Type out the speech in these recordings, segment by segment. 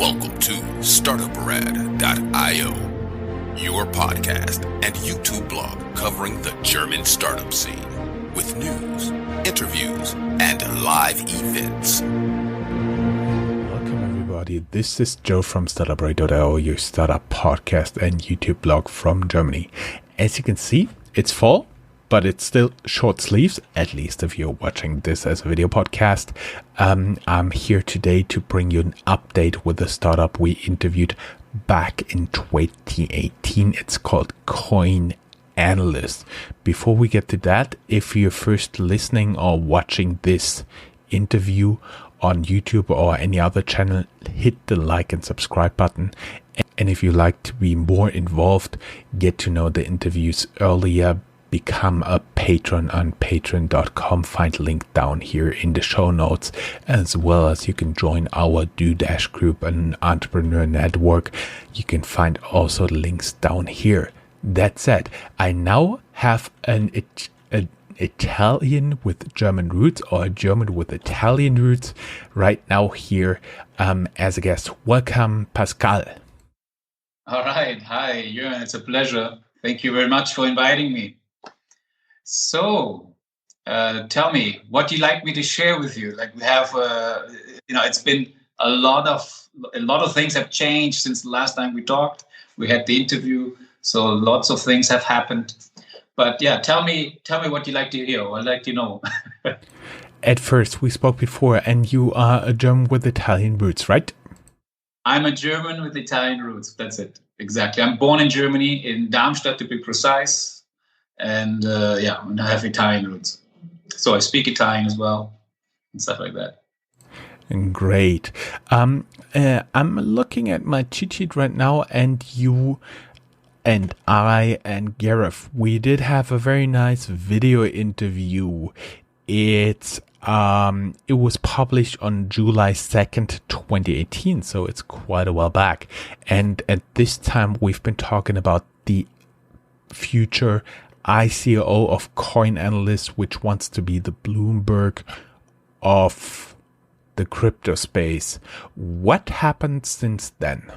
Welcome to Startuprad.io, your podcast and YouTube blog covering the German startup scene with news, interviews, and live events. Welcome everybody, this is Joe from Startuprad.io, your startup podcast and YouTube blog from Germany. As you can see, it's fall, but it's still short sleeves, at least if you're watching this as a video podcast. I'm here today to bring you an update with a startup we interviewed back in 2018. It's called CoinAnalyst. Before we get to that, if you're first listening or watching this interview on YouTube or any other channel, hit the like and subscribe button. And if you like to be more involved, get to know the interviews earlier, become a patron on patreon.com. Find link down here in the show notes, as well as you can join our Do-Dash group, an entrepreneur network. You can find also links down here. That said, I now have an Italian with German roots, or a German with Italian roots, right now here as a guest. Welcome, Pascal. All right. Hi, Jürgen. It's a pleasure. Thank you very much for inviting me. So, tell me, what do you like me to share with you? Like we have, it's been a lot of things have changed since the last time we talked. We had the interview, so lots of things have happened. But yeah, tell me what you like to hear or like to know. At first, we spoke before, and you are a German with Italian roots, right? I'm a German with Italian roots. That's it. Exactly. I'm born in Germany, in Darmstadt to be precise. And and I have Italian roots. So I speak Italian as well and stuff like that. Great. I'm looking at my cheat sheet right now, and you and I and Gareth, we did have a very nice video interview. It was published on July 2nd, 2018, so it's quite a while back. And at this time, we've been talking about the future ICO of CoinAnalyst, which wants to be the Bloomberg of the crypto space. What happened since then?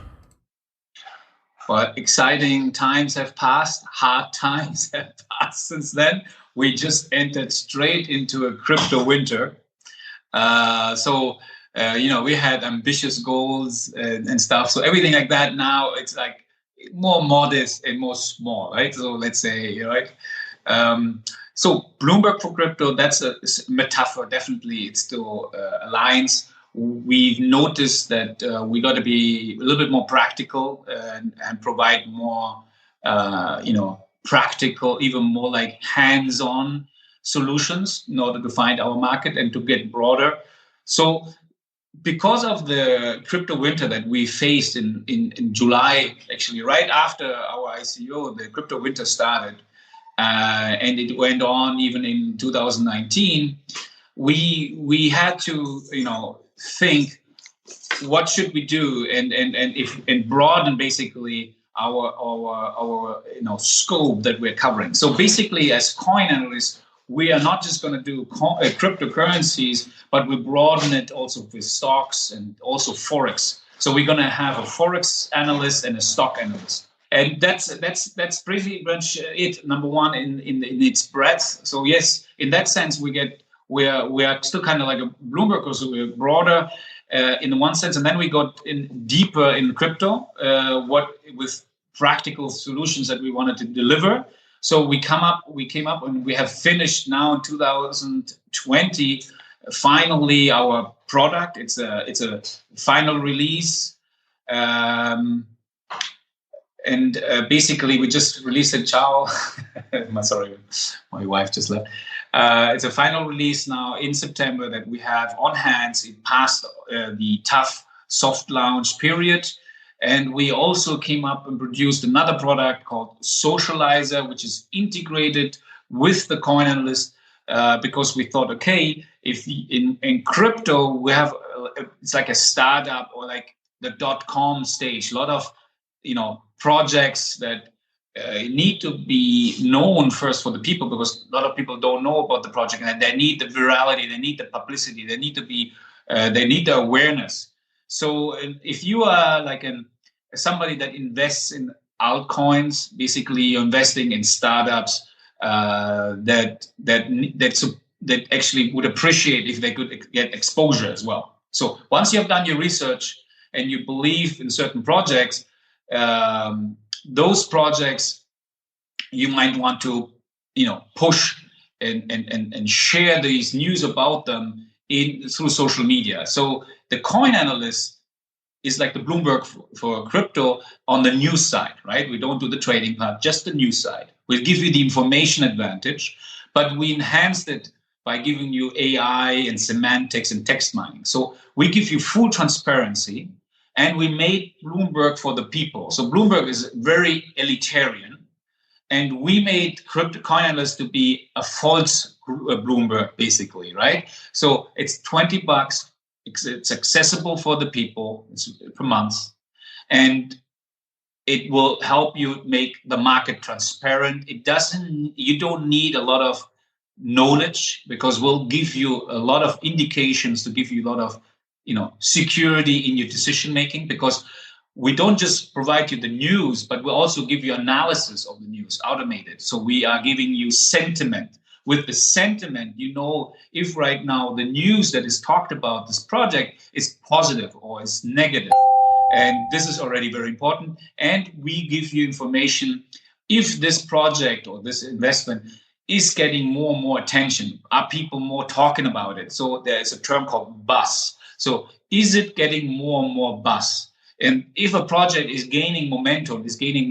Well, exciting times have passed. Hard times have passed since then. We just entered straight into a crypto winter. We had ambitious goals and stuff. So everything like that now, it's like more modest and more small, right? So let's say, right? So Bloomberg for crypto, that's a metaphor. Definitely, it still aligns. We've noticed that we got to be a little bit more practical and provide more, practical, even more like hands-on solutions in order to find our market and to get broader. So because of the crypto winter that we faced in July, actually right after our ICO, the crypto winter started, and it went on even in 2019. We had to think what should we do and broaden basically our scope that we're covering. So basically, as CoinAnalyst, we are not just going to do cryptocurrencies, but we broaden it also with stocks and also Forex. So we're going to have a Forex analyst and a stock analyst. And that's pretty much it, number one, in its breadth. So yes, in that sense, we are still kind of like a Bloomberg, so we're broader in one sense. And then we got in deeper in crypto, with practical solutions that we wanted to deliver. So we came up and we have finished now in 2020 finally our product. It's a final release, basically we just released it. Ciao, sorry, my wife just left. It's a final release now in September that we have on hands. It passed the tough soft launch period. And we also came up and produced another product called Socializer, which is integrated with the CoinAnalyst because we thought, okay, if in crypto we have it's like a startup or like the .com stage, a lot of projects that need to be known first for the people, because a lot of people don't know about the project and they need the virality, they need the publicity, they need the awareness. So if you are like somebody that invests in altcoins, basically you're investing in startups that actually would appreciate if they could get exposure as well. So once you have done your research and you believe in certain projects, those projects you might want to, push and share these news about them through social media. So the Coin Analyst is like the Bloomberg for crypto on the news side, right? We don't do the trading part, just the news side. We'll give you the information advantage, but we enhanced it by giving you AI and semantics and text mining. So we give you full transparency, and we made Bloomberg for the people. So Bloomberg is very elitarian, and we made CoinAnalyst to be a false Bloomberg, basically, right? So it's $20. It's accessible for the people. It's per month, and it will help you make the market transparent. You don't need a lot of knowledge, because we'll give you a lot of indications to give you a lot of, security in your decision making, because we don't just provide you the news, but we also give you analysis of the news, automated. So we are giving you sentiment. With the sentiment, if right now the news that is talked about this project is positive or is negative. And this is already very important. And we give you information if this project or this investment is getting more and more attention. Are people more talking about it? So there's a term called buzz. So is it getting more and more buzz? And if a project is gaining momentum, is gaining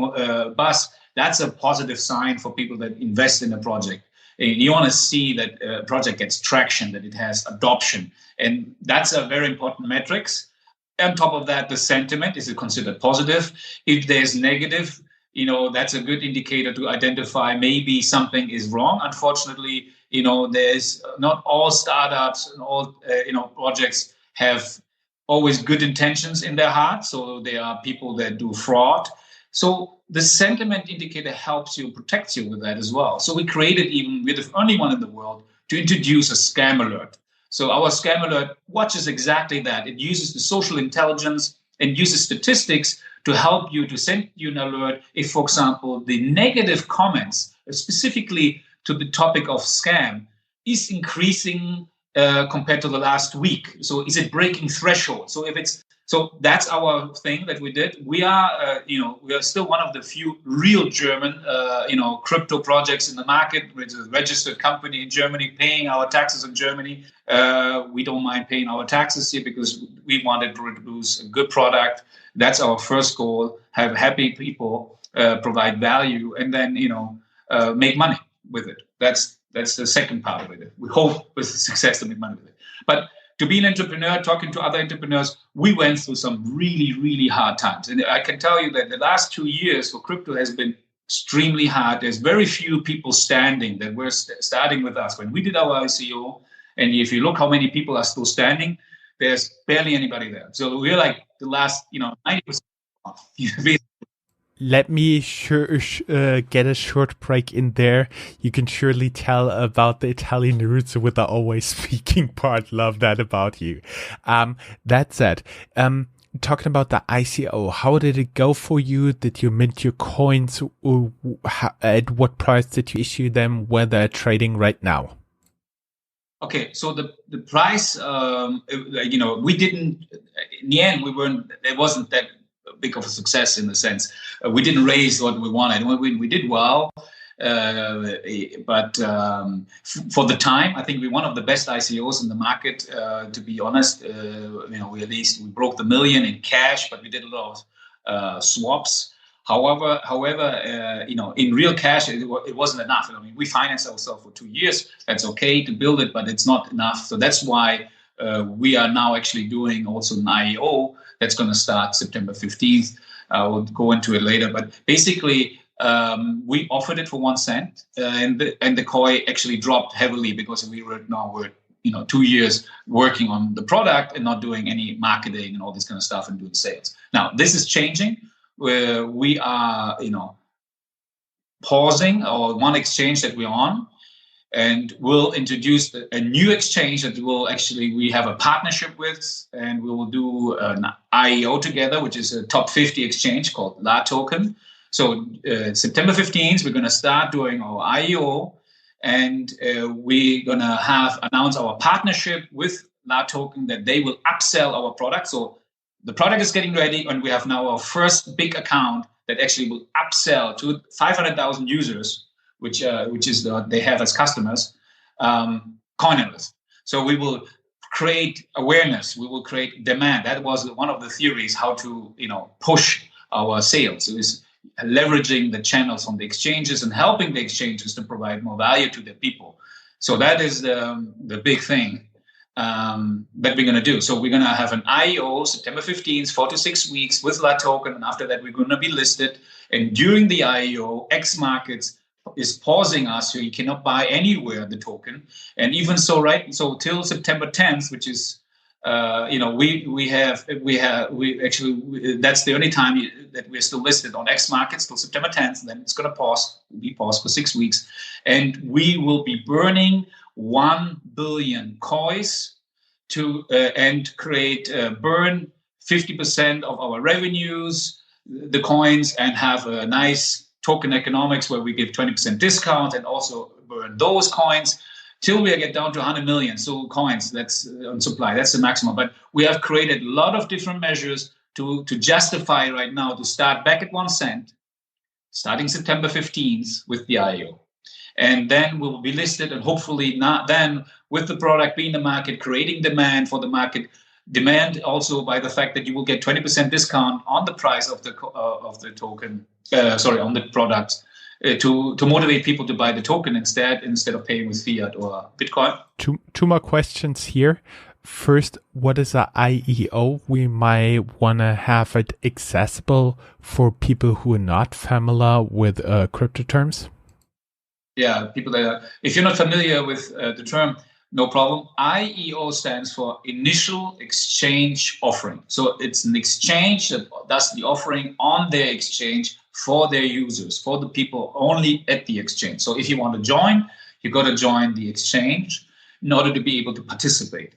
buzz, that's a positive sign for people that invest in a project. And you want to see that a project gets traction, that it has adoption. And that's a very important metrics. On top of that, the sentiment, is it considered positive? If there's negative, that's a good indicator to identify maybe something is wrong. Unfortunately, there's not all startups and all, projects have always good intentions in their heart. So there are people that do fraud. So the sentiment indicator helps you, protects you with that as well. So we created, we're the only one in the world to introduce a scam alert. So our scam alert watches exactly that. It uses the social intelligence and uses statistics to help you, to send you an alert if, for example, the negative comments, specifically to the topic of scam, is increasing compared to the last week. So is it breaking threshold? So that's our thing that we did. We are, we are still one of the few real German, crypto projects in the market, with a registered company in Germany, paying our taxes in Germany. We don't mind paying our taxes here because we wanted to produce a good product. That's our first goal: have happy people, provide value, and then make money with it. That's the second part of it. We hope with success to make money with it. But to be an entrepreneur, talking to other entrepreneurs, we went through some really, really hard times. And I can tell you that the last 2 years for crypto has been extremely hard. There's very few people standing that were starting with us. When we did our ICO, and if you look how many people are still standing, there's barely anybody there. So we're like the last, 90%. Let me get a short break in there. You can surely tell about the Italian roots with the always speaking part. Love that about you. That said, talking about the ICO, how did it go for you? Did you mint your coins? At what price did you issue them? Where they're trading right now? Okay, so the price, we didn't, in the end, it wasn't that big of a success in the sense we didn't raise what we wanted. We did well, but for the time, I think we're one of the best ICOs in the market. To be honest, we broke the $1 million in cash, but we did a lot of swaps. However, in real cash, it wasn't enough. We financed ourselves for 2 years. That's okay to build it, but it's not enough. So that's why we are now actually doing also an IEO that's going to start September 15th. We'll go into it later. But basically, we offered it for 1 cent, and the coin actually dropped heavily because we're 2 years working on the product and not doing any marketing and all this kind of stuff and doing sales. Now, this is changing. Where we are, pausing or one exchange that we're on. and we'll introduce a new exchange that we have a partnership with, and we will do an IEO together, which is a top 50 exchange called La Token. So September 15th, we're going to start doing our IEO, and we're going to announce our partnership with La Token that they will upsell our product. So the product is getting ready, and we have now our first big account that actually will upsell to 500,000 users, which is they have as customers, CoinAnalyst. So we will create awareness. We will create demand. That was one of the theories how to push our sales. It was leveraging the channels on the exchanges and helping the exchanges to provide more value to their people. So that is the big thing that we're going to do. So we're going to have an IEO September 15th, 4 to 6 weeks with La Token, and after that we're going to be listed. And during the IEO, X Markets is pausing us, so you cannot buy anywhere the token. And even so, so till September 10th, which is that's the only time that we're still listed on X Markets till September 10th. Then it's going to be paused for 6 weeks, and we will be burning 1 billion coins to and burn 50% of our revenues, the coins, and have a nice token economics where we give 20% discount and also burn those coins till we get down to 100 million coins. That's on supply. That's the maximum. But we have created a lot of different measures to justify right now to start back at 1 cent, starting September 15th with the IEO. And then we'll be listed, and hopefully not then with the product being in the market, creating demand for the market. Demand also by the fact that you will get 20% discount on the price of the token, on the product, to motivate people to buy the token instead of paying with fiat or Bitcoin. Two more questions here. First, what is a IEO? We might want to have it accessible for people who are not familiar with crypto terms. Yeah, if you're not familiar with the term, no problem. IEO stands for Initial Exchange Offering. So it's an exchange that does the offering on their exchange for their users, for the people only at the exchange. So if you want to join, you got to join the exchange in order to be able to participate.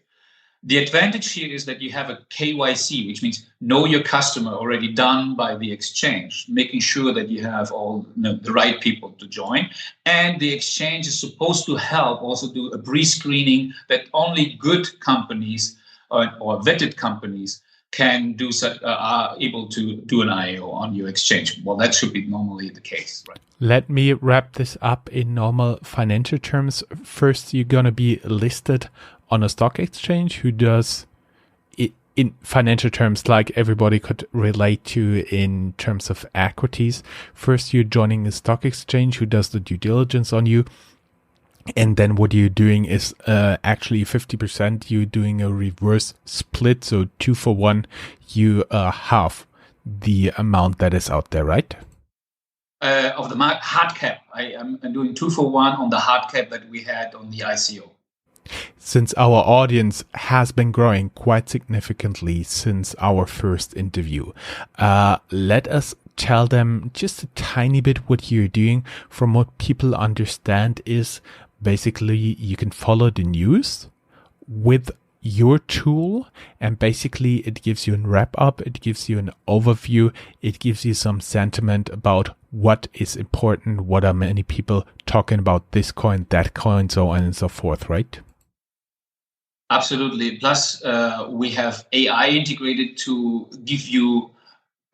The advantage here is that you have a KYC, which means know your customer, already done by the exchange, making sure that you have all the right people to join. And the exchange is supposed to help also do a pre-screening that only good companies or vetted companies can are able to do an IEO on your exchange. Well, that should be normally the case, right? Let me wrap this up in normal financial terms. First, you're going to be listed on a stock exchange who does it in financial terms, like everybody could relate to in terms of equities. First, you're joining a stock exchange who does the due diligence on you. And then what you're doing is actually 50%, you're doing a reverse split. So 2-for-1, you halve the amount that is out there, right? Of the hard cap. I'm doing 2-for-1 on the hard cap that we had on the ICO. Since our audience has been growing quite significantly since our first interview, let us tell them just a tiny bit what you're doing. From what people understand is basically you can follow the news with your tool, and basically it gives you a wrap up, it gives you an overview, it gives you some sentiment about what is important, what are many people talking about, this coin, that coin, so on and so forth, right? Absolutely. Plus, we have AI integrated to give you,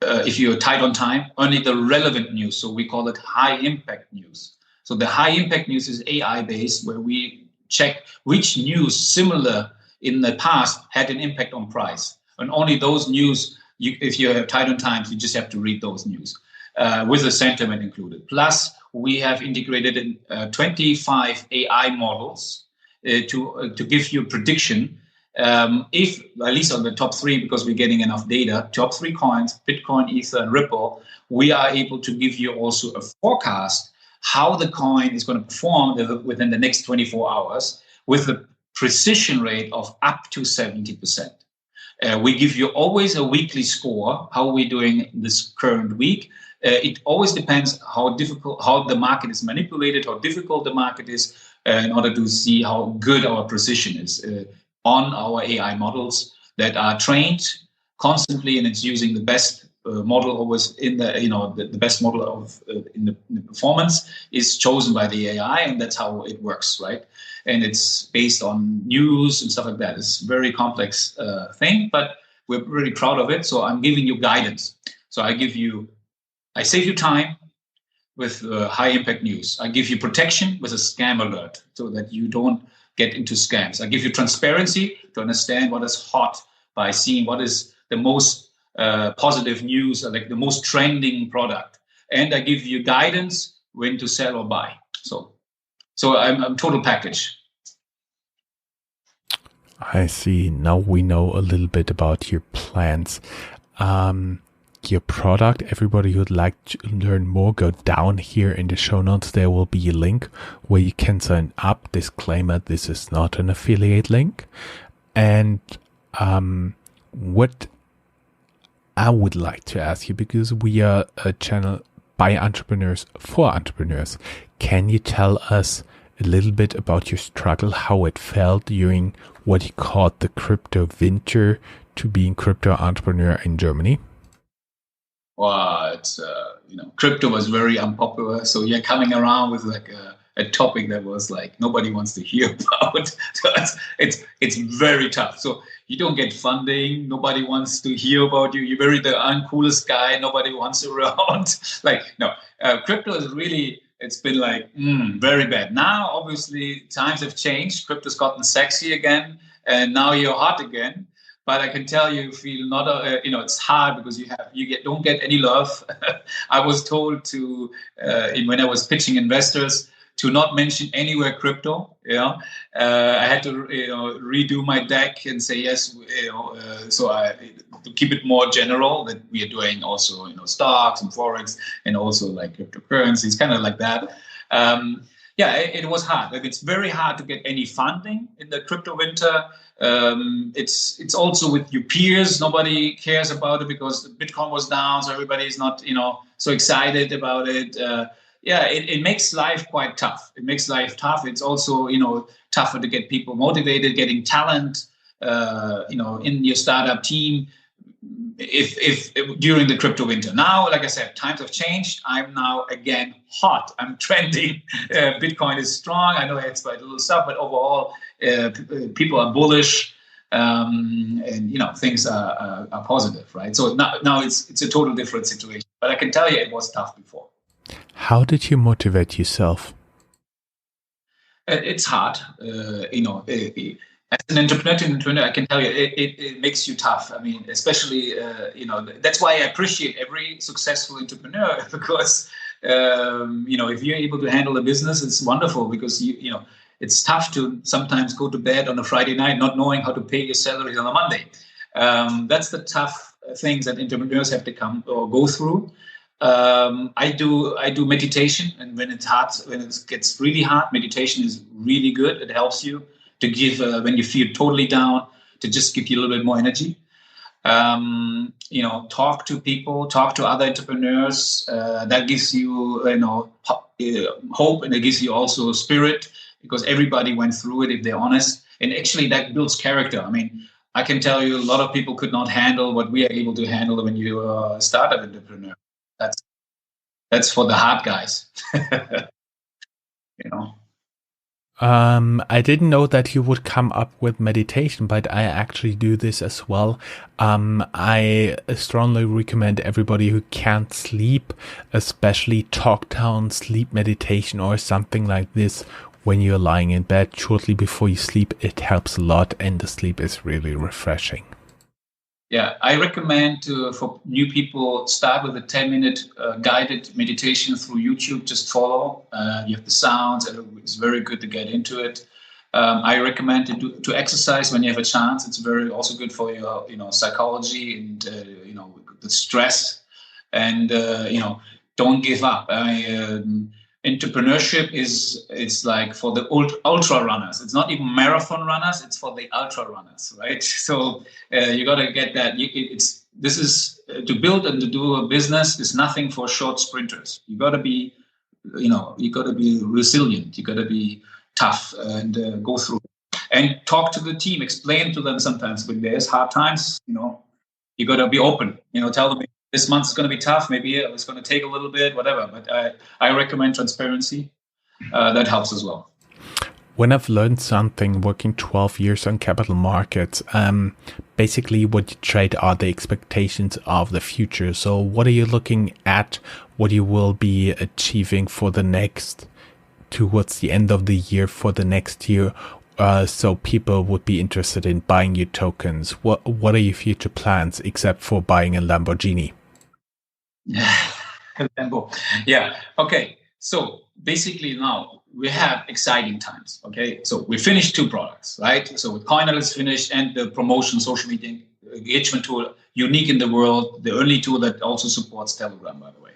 if you're tight on time, only the relevant news. So we call it high impact news. So the high impact news is AI based, where we check which news similar in the past had an impact on price. And only those news, if you have tight on time, you just have to read those news with the sentiment included. Plus, we have integrated 25 AI models to give you a prediction, if at least on the top 3, because we're getting enough data, top 3 coins, Bitcoin, Ether, and Ripple, we are able to give you also a forecast how the coin is going to perform within the next 24 hours with a precision rate of up to 70%. We give you always a weekly score, how we're doing this current week. It always depends how the market is manipulated, how difficult the market is. in order to see how good our precision is on our AI models that are trained constantly, and it's using the best model always in the, the best model of in the performance is chosen by the AI, and that's how it works, right? And it's based on news and stuff like that. It's a very complex thing, but we're really proud of it. So I'm giving you guidance. So I save you time with high impact news. I give you protection with a scam alert so that you don't get into scams. I give you transparency to understand what is hot by seeing what is the most positive news, like the most trending product. And I give you guidance when to sell or buy. So I'm total package. I see. Now we know a little bit about your plans. Your product. Everybody who'd like to learn more, go down here in the show notes. There will be a link where you can sign up. Disclaimer, this is not an affiliate link. And what I would like to ask you, because we are a channel by entrepreneurs for entrepreneurs, can you tell us a little bit about your struggle, how it felt during what you called the crypto winter to being crypto entrepreneur in Germany? Well, it's crypto was very unpopular, so you're coming around with like a topic that was like nobody wants to hear about. So it's very tough. So you don't get funding, nobody wants to hear about you. You're very the uncoolest guy, nobody wants you around. Crypto is really, it's been like very bad. Now, obviously, times have changed. Crypto's gotten sexy again, and now you're hot again. But I can tell you feel not, it's hard because don't get any love. I was told to, when I was pitching investors, to not mention anywhere crypto. I had to, redo my deck and say yes. To keep it more general, that we are doing also, stocks and forex and also like cryptocurrencies, kind of like that. It was hard. Like it's very hard to get any funding in the crypto winter. It's also with your peers. Nobody cares about it because Bitcoin was down, so everybody's not, so excited about it. It makes life quite tough. It makes life tough. It's also, tougher to get people motivated, getting talent, in your startup team. If during the crypto winter. Now, like I said, times have changed. I'm now again hot. I'm trending. Bitcoin is strong. I know it's quite a little stuff, but overall, people are bullish, and things are positive, right? So now it's a total different situation. But I can tell you, it was tough before. How did you motivate yourself? It's hard, as an entrepreneur, I can tell you, it makes you tough. I mean, especially, that's why I appreciate every successful entrepreneur because, if you're able to handle a business, it's wonderful because, it's tough to sometimes go to bed on a Friday night not knowing how to pay your salary on a Monday. That's the tough things that entrepreneurs have to go through. I do meditation, and when it's hard, when it gets really hard, meditation is really good. It helps you to give, when you feel totally down, to just give you a little bit more energy. Talk to people, talk to other entrepreneurs. That gives you, hope, and it gives you also spirit because everybody went through it if they're honest. And actually, that builds character. I mean, I can tell you, a lot of people could not handle what we are able to handle when you are a startup entrepreneur. That's for the hard guys. I didn't know that you would come up with meditation, but I actually do this as well. I strongly recommend everybody who can't sleep, especially talk down sleep meditation or something like this when you're lying in bed shortly before you sleep. It helps a lot and the sleep is really refreshing. Yeah, I recommend for new people, start with a 10-minute guided meditation through YouTube. Just follow. You have the sounds. It's very good to get into it. I recommend to exercise when you have a chance. It's very also good for your psychology and the stress. And don't give up. Entrepreneurship it's like for the ultra runners. It's not even marathon runners. It's for the ultra runners, right? So you got to get that. This is to build and to do a business is nothing for short sprinters. You got to be, you got to be resilient. You got to be tough and go through. And talk to the team, explain to them sometimes when there's hard times, you got to be open, tell them this month is going to be tough. Maybe it's going to take a little bit, whatever. But I recommend transparency. That helps as well. When I've learned something working 12 years on capital markets, basically what you trade are the expectations of the future. So what are you looking at? What you will be achieving for the towards the end of the year for the next year? So people would be interested in buying your tokens. What are your future plans except for buying a Lamborghini? Lambo. Yeah. Okay. So basically now we have exciting times. Okay. So we finished 2 products, right? So with CoinAnalyst finished and the promotion social media engagement tool, unique in the world, the only tool that also supports Telegram, by the way.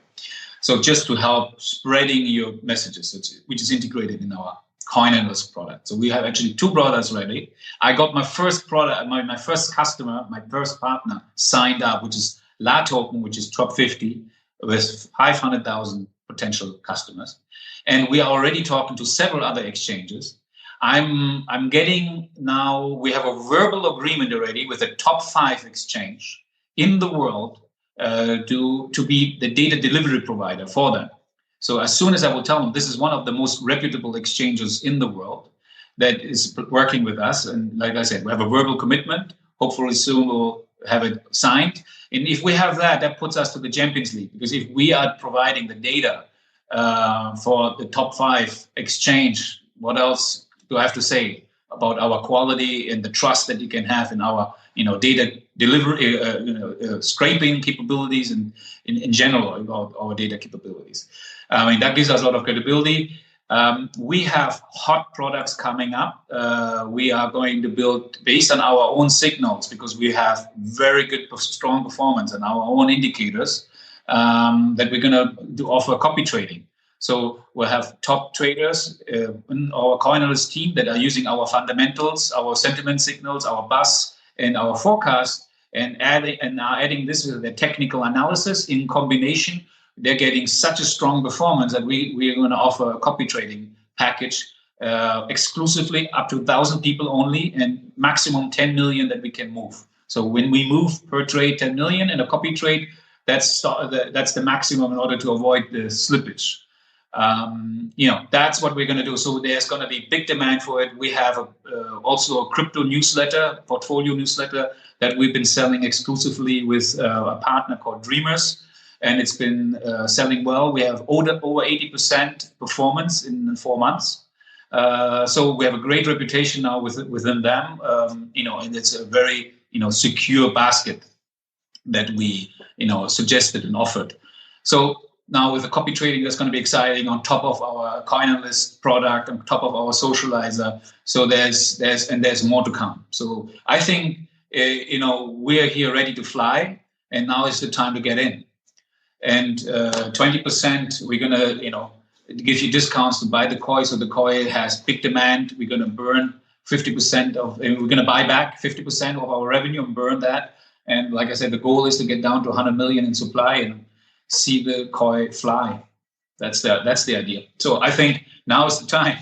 So just to help spreading your messages, which is integrated in our CoinAnalyst product. So we have actually 2 products ready. I got my first product, my first customer, my first partner signed up, which is La Token, which is top 50 with 500,000 potential customers. And we are already talking to several other exchanges. I'm getting now, we have a verbal agreement already with a top 5 exchange in the world to be the data delivery provider for them. So as soon as I will tell them this is one of the most reputable exchanges in the world that is working with us, and like I said, we have a verbal commitment. Hopefully soon we'll have it signed. And if we have that, that puts us to the Champions League, because if we are providing the data for the top 5 exchange, what else do I have to say about our quality and the trust that you can have in our data delivery, scraping capabilities, and in general about our data capabilities. I mean, that gives us a lot of credibility. We have hot products coming up. We are going to build based on our own signals, because we have very good, strong performance and our own indicators, that we're going to offer copy trading. So we'll have top traders in our CoinAnalyst team that are using our fundamentals, our sentiment signals, our buzz, and our forecast, and are adding this with the technical analysis in combination. They're getting such a strong performance that we are going to offer a copy trading package exclusively up to 1,000 people only, and maximum 10 million that we can move. So when we move per trade 10 million in a copy trade, that's the maximum in order to avoid the slippage. That's what we're going to do. So there's going to be big demand for it. We have also a crypto newsletter, portfolio newsletter that we've been selling exclusively with a partner called Dreamers. And it's been selling well. We have over 80% performance in 4 months. So we have a great reputation now within them, and it's a very, secure basket that we, suggested and offered. So now with the copy trading, that's going to be exciting on top of our CoinAnalyst product, on top of our socializer. So there's more to come. So I think, we're here ready to fly, and now is the time to get in. And 20%, we're going to, give you discounts to buy the coin. So the coin has big demand. We're going to burn 50% we're going to buy back 50% of our revenue and burn that. And like I said, the goal is to get down to 100 million in supply and see the coin fly. That's the idea. So I think now is the time.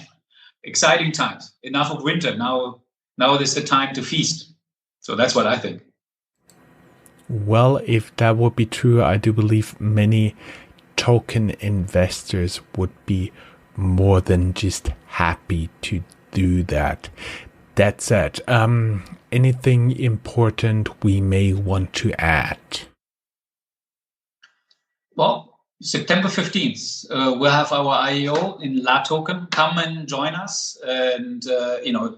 Exciting times. Enough of winter. Now is the time to feast. So that's what I think. Well, if that would be true, I do believe many token investors would be more than just happy to do that. That said, anything important we may want to add? Well, September 15th, we'll have our IEO in La Token. Come and join us and,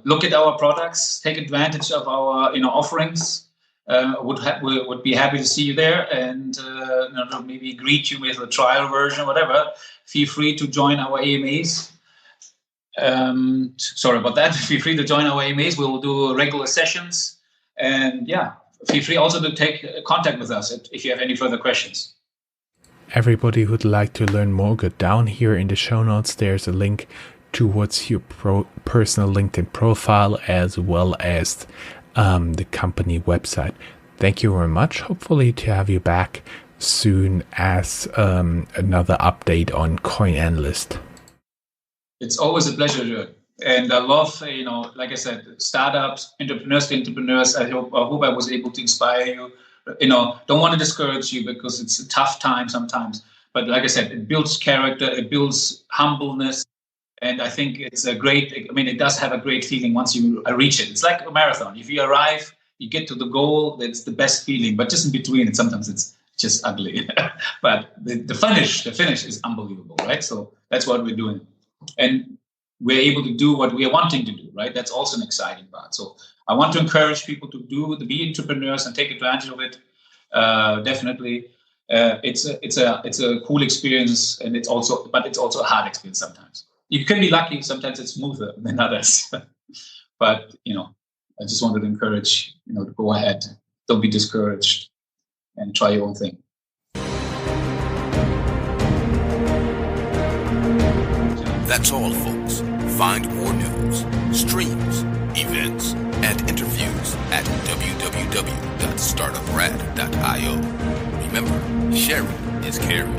look at our products, take advantage of our, offerings. Would be happy to see you there, and maybe greet you with a trial version, whatever. Feel free to join our AMAs. Sorry about that. Feel free to join our AMAs. We'll do regular sessions, and feel free also to take contact with us if you have any further questions. Everybody who'd like to learn more, go down here in the show notes. There's a link towards your personal LinkedIn profile, as well as the company website. Thank you very much. Hopefully to have you back soon as another update on CoinAnalyst. It's always a pleasure, Jörg. And I love, like I said, startups, entrepreneurs to entrepreneurs. I hope I was able to inspire you. Don't want to discourage you because it's a tough time sometimes. But like I said, it builds character, it builds humbleness. And I think it's it does have a great feeling once you reach it. It's like a marathon. If you arrive, you get to the goal, that's the best feeling. But just in between, sometimes it's just ugly. But the finish is unbelievable, right? So that's what we're doing. And we're able to do what we are wanting to do, right? That's also an exciting part. So I want to encourage people to be entrepreneurs and take advantage of it. Definitely. It's a cool experience, and it's also a hard experience sometimes. You can be lucky. Sometimes it's smoother than others. But, I just wanted to encourage, to go ahead. Don't be discouraged and try your own thing. That's all, folks. Find more news, streams, events, and interviews at www.startuprad.io. Remember, sharing is caring.